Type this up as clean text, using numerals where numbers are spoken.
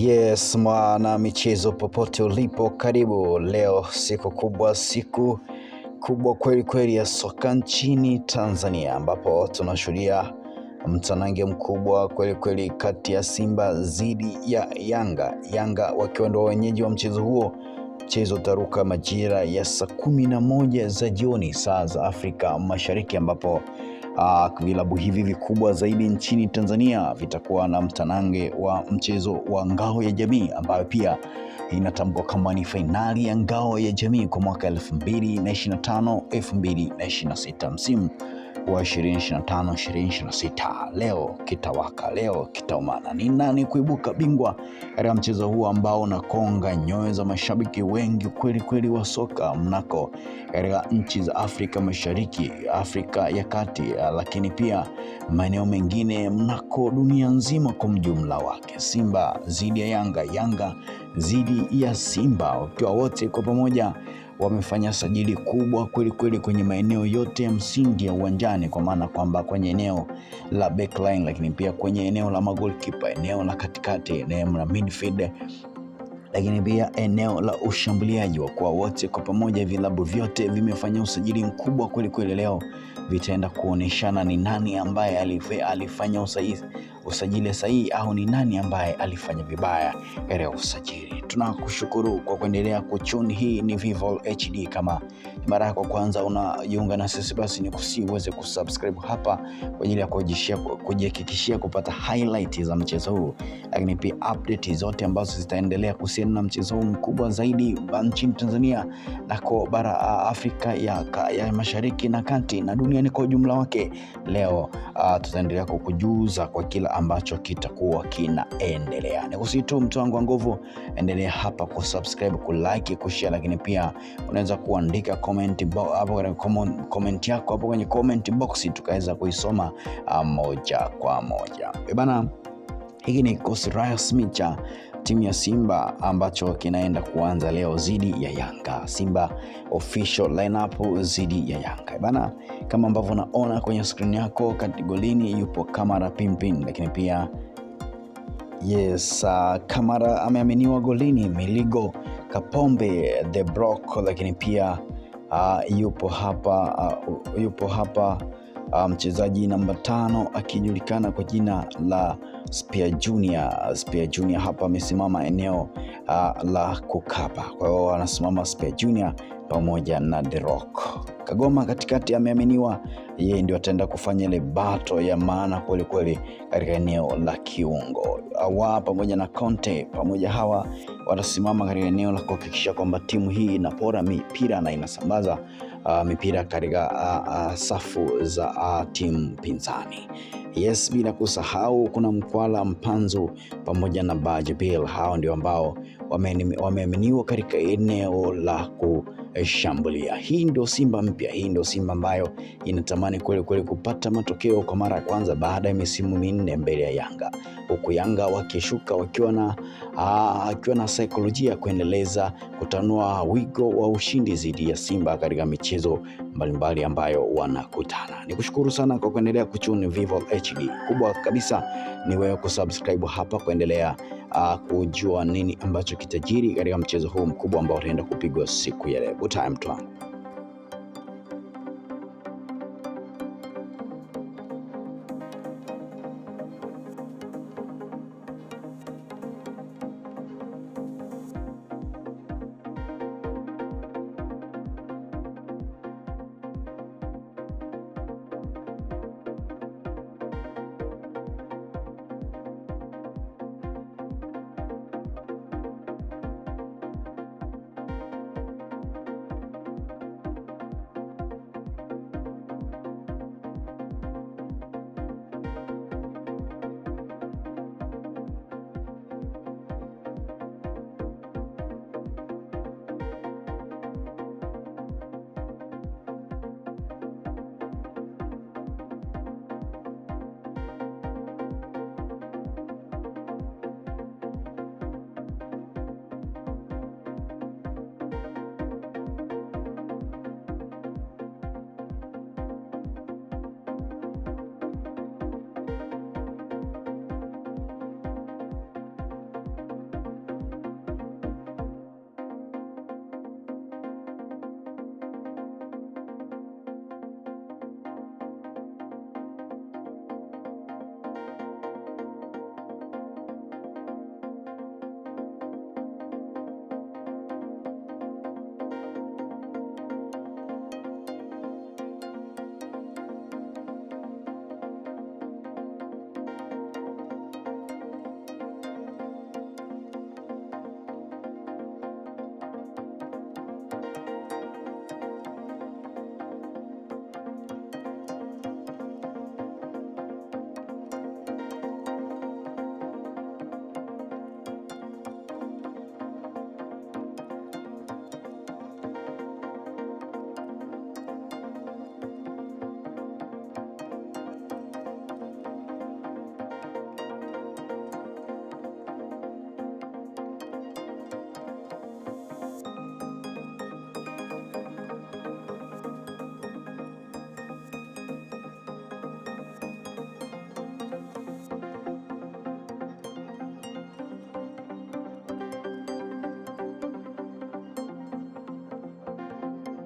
Yes, mwana michezo popote ulipo, karibu. Leo siku kubwa kweli kweli ya soka nchini Tanzania, ambapo tunashuhudia mtanange mkubwa kweli kweli kati ya Simba dhidi ya Yanga wakiwa ndio wenyeji wa mchezo huo. Mchezo utaruka majira ya saa 11 za jioni saa za Afrika Mashariki, ambapo vilabu hivi vikubwa zaidi nchini Tanzania vitakuwa na mtanange wa mchezo wa ngao ya jamii, ambayo pia inatambua kama ni fainali ya ngao ya jamii kwa mwaka 2025-2026, msimu wa 2025-2026. Leo kitawaka, leo kitaumana. Ni nani kuibuka bingwa katika mchezo huu ambao unakonga nyoyo za mashabiki wengi kweli kweli wa soka mnako katika nchi za Afrika Mashariki, Afrika ya Kati, lakini pia maeneo mengine mnako dunia nzima kwa mjumla wake. Simba dhidi ya Yanga dhidi ya Simba, wakiwa wote kwa pamoja wamefanya sajili kubwa kweli kweli kwenye maeneo yote ya msingi ya uwanjani, kwa maana kwamba kwenye eneo la backline, lakini pia kwenye eneo la goalkeeper, eneo la katikati, eneo la midfield, lakini pia eneo la ushambuliaji. Kwa wote kwa pamoja vilabu vyote vimefanya usajili mkubwa kweli kweli. Leo vitaenda kuoneshana ni nani ambaye alifanya usajili sahihi au ni nani ambaye alifanya vibaya katika usajili. Tunakushukuru kwa kuendelea kuchuni. Hii ni Vivo HD. Kama mara yako kwanza unajiunga na sisi, basi ni uweze kusubscribe hapa kwa ajili ya kujihakikishia kupata highlight za mchezo huu, lakini pia update zote ambazo zitaendelea kuhusiana na mchezo huu mkubwa zaidi nchini Tanzania na kwa bara Afrika ya Mashariki na Kati na duniani kwa ujumla wake. Leo tutaendelea kukujuza kwa kila ambacho kitakuwa kinaendelea. Nikusitu mtu wangu wa nguvu, endelea hapa kusubscribe, kulike, kushare, lakini pia unaweza kuandika comment yako hapo kwenye comment box tukaweza kuisoma moja kwa moja. Bana, hiki ni kikosi rasmi cha timu ya Simba ambacho kinaenda kuanza leo dhidi ya Yanga. Simba official lineup dhidi ya Yanga. Bana, kama ambavyo unaona kwenye screen yako, kati golini yupo Kamara Pimpin, lakini pia Kamara ameaminiwa golini, Miligo Kapombe The Block, lakini pia yupo hapa mchezaji namba 5 akijulikana kwa jina la Spear Junior hapa amesimama eneo la kukaba. Kwa hiyo anasimama Spear Junior pamoja na The Rock. Kagoma katikati ameaminiwa, yeye ndio ataenda kufanya ile battle ya maana kweli kweli katika eneo la kiungo. Hawa pamoja na Conte hawa watasimama katika eneo la kuhakikisha kwamba timu hii inapora mipira na inasambaza mipira katika safu za timu pinzani. Yes, bila kusahau kuna Mkwala, Mpanzu pamoja na Bajabil. Hao ndio ambao wameaminiwa katika eneo la kushambulia. Hii ndio Simba mpya, hii ndio Simba ambayo inatamani kweli kweli kupata matokeo kwa mara ya kwanza baada ya misimu 4 mbele ya Yanga, huku Yanga wakishuka wakiwa na saikolojia kuendeleza kutanua wigo wa ushindi dhidi ya Simba katika michezo mbalimbali ambayo wanakutana. Nikushukuru sana kwa kuendelea kuchuni Vivo HD. Kubwa kabisa ni wewe kusubscribe hapa kuendelea kujua nini ambacho kitajiri katika mchezo huu mkubwa ambao utaenda kupigwa siku ya leo. Good time to